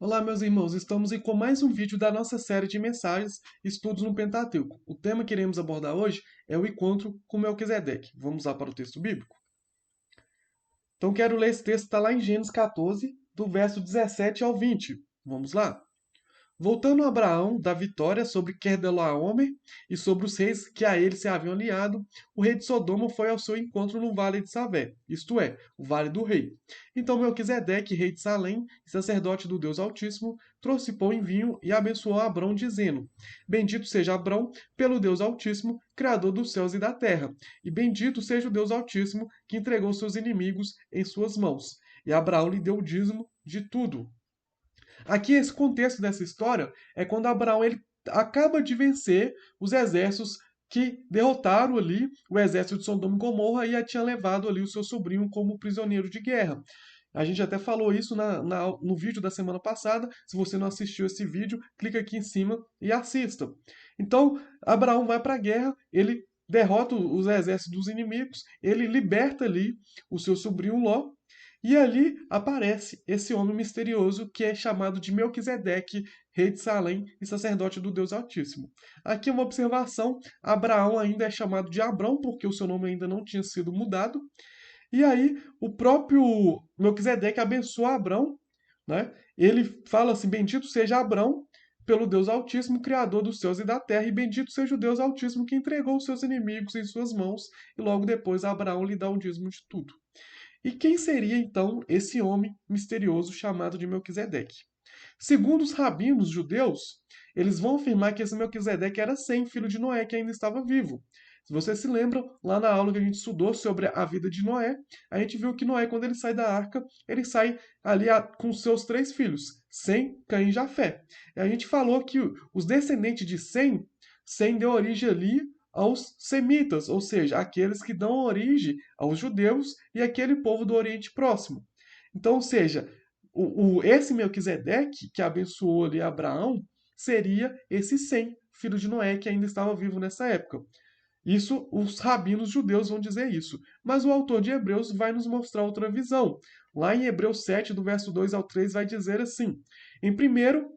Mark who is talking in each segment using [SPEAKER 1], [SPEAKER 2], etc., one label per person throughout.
[SPEAKER 1] Olá, meus irmãos, estamos aí com mais um vídeo da nossa série de mensagens Estudos no Pentateuco. O tema que iremos abordar hoje é o encontro com Melquisedeque. Vamos lá para o texto bíblico? Então, quero ler esse texto, está lá em Gênesis 14, do verso 17 ao 20. Vamos lá? Voltando a Abraão da vitória sobre Quedorlaomer e sobre os reis que a ele se haviam aliado, o rei de Sodoma foi ao seu encontro no vale de Savé, isto é, o vale do rei. Então Melquisedeque, rei de Salém, sacerdote do Deus Altíssimo, trouxe pão e vinho e abençoou Abrão, dizendo: Bendito seja Abrão pelo Deus Altíssimo, Criador dos céus e da terra, e bendito seja o Deus Altíssimo, que entregou seus inimigos em suas mãos. E Abraão lhe deu o dízimo de tudo. Aqui, esse contexto dessa história é quando Abraão ele acaba de vencer os exércitos que derrotaram ali o exército de Sodoma e Gomorra e tinha levado ali o seu sobrinho como prisioneiro de guerra. A gente até falou isso no vídeo da semana passada. Se você não assistiu esse vídeo, clica aqui em cima e assista. Então, Abraão vai para a guerra, ele derrota os exércitos dos inimigos, ele liberta ali o seu sobrinho Ló, e ali aparece esse homem misterioso que é chamado de Melquisedeque, rei de Salém e sacerdote do Deus Altíssimo. Aqui uma observação: Abraão ainda é chamado de Abrão porque o seu nome ainda não tinha sido mudado. E aí o próprio Melquisedeque abençoa Abrão, né? Ele fala assim: Bendito seja Abrão pelo Deus Altíssimo, Criador dos céus e da terra, e bendito seja o Deus Altíssimo que entregou os seus inimigos em suas mãos. E logo depois Abraão lhe dá o dízimo de tudo. E quem seria então esse homem misterioso chamado de Melquisedeque? Segundo os rabinos judeus, eles vão afirmar que esse Melquisedeque era Sem, filho de Noé, que ainda estava vivo. Se você se lembra, lá na aula que a gente estudou sobre a vida de Noé, a gente viu que Noé, quando ele sai da arca, ele sai ali com seus três filhos, Sem, Cã e Jafé. E a gente falou que os descendentes de Sem deu origem ali aos semitas, ou seja, aqueles que dão origem aos judeus e aquele povo do Oriente Próximo. Então, ou seja, esse Melquisedeque, que abençoou ali Abraão, seria esse Sem, filho de Noé, que ainda estava vivo nessa época. Isso, os rabinos judeus vão dizer isso. Mas o autor de Hebreus vai nos mostrar outra visão. Lá em Hebreus 7, do verso 2 ao 3, vai dizer assim: Em primeiro,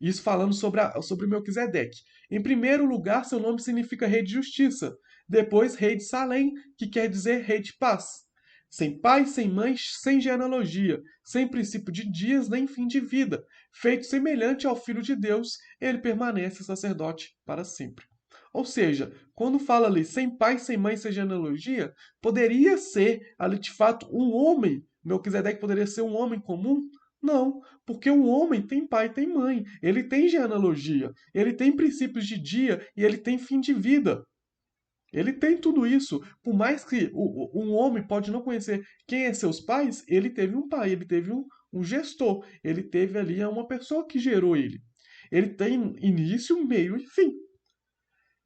[SPEAKER 1] isso falando sobre Melquisedeque. Em primeiro lugar, seu nome significa rei de justiça. Depois, rei de Salém, que quer dizer rei de paz. Sem pai, sem mãe, sem genealogia, sem princípio de dias nem fim de vida. Feito semelhante ao Filho de Deus, ele permanece sacerdote para sempre. Ou seja, quando fala ali sem pai, sem mãe, sem genealogia, poderia ser ali de fato um homem. Melquisedeque poderia ser um homem comum? Não, porque o homem tem pai e tem mãe, ele tem genealogia, ele tem princípios de dia e ele tem fim de vida. Ele tem tudo isso. Por mais que um homem pode não conhecer quem é seus pais, ele teve um pai, ele teve um gestor, ele teve ali uma pessoa que gerou ele. Ele tem início, meio e fim.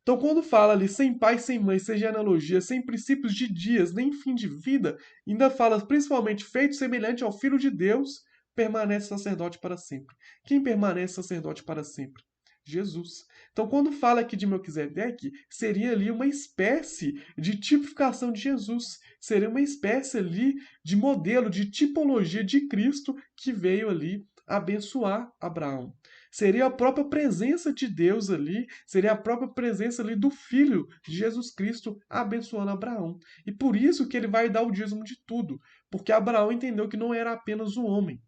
[SPEAKER 1] Então, quando fala ali sem pai, sem mãe, sem genealogia, sem princípios de dias, nem fim de vida, ainda fala principalmente feito semelhante ao Filho de Deus, permanece sacerdote para sempre. Quem permanece sacerdote para sempre? Jesus. Então, quando fala aqui de Melquisedeque, seria ali uma espécie de tipificação de Jesus. Seria uma espécie ali de modelo, de tipologia de Cristo que veio ali abençoar Abraão. Seria a própria presença de Deus ali, seria a própria presença ali do Filho de Jesus Cristo abençoando Abraão. E por isso que ele vai dar o dízimo de tudo, porque Abraão entendeu que não era apenas um homem,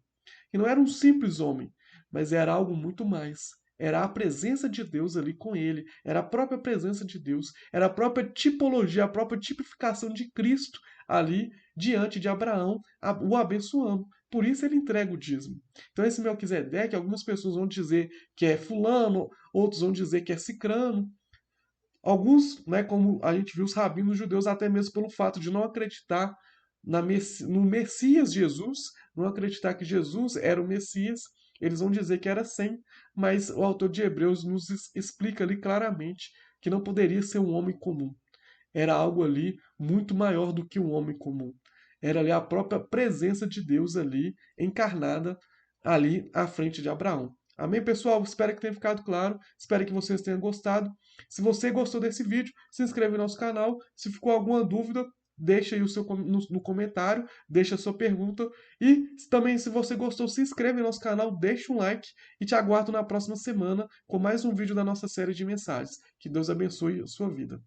[SPEAKER 1] que não era um simples homem, mas era algo muito mais. Era a presença de Deus ali com ele, era a própria presença de Deus, era a própria tipologia, a própria tipificação de Cristo ali diante de Abraão, o abençoando. Por isso ele entrega o dízimo. Então esse Melquisedeque, algumas pessoas vão dizer que é fulano, outros vão dizer que é cicrano. Alguns, né, como a gente viu os rabinos judeus, até mesmo pelo fato de não acreditar no Messias Jesus, não acreditar que Jesus era o Messias, eles vão dizer que era Sem, mas o autor de Hebreus nos explica ali claramente que não poderia ser um homem comum. Era algo ali muito maior do que um homem comum. Era ali a própria presença de Deus ali, encarnada ali à frente de Abraão. Amém, pessoal? Espero que tenha ficado claro. Espero que vocês tenham gostado. Se você gostou desse vídeo, se inscreve no nosso canal. Se ficou alguma dúvida, deixa aí o seu no comentário, deixa a sua pergunta e também se você gostou, se inscreve no nosso canal, deixa um like e te aguardo na próxima semana com mais um vídeo da nossa série de mensagens. Que Deus abençoe a sua vida.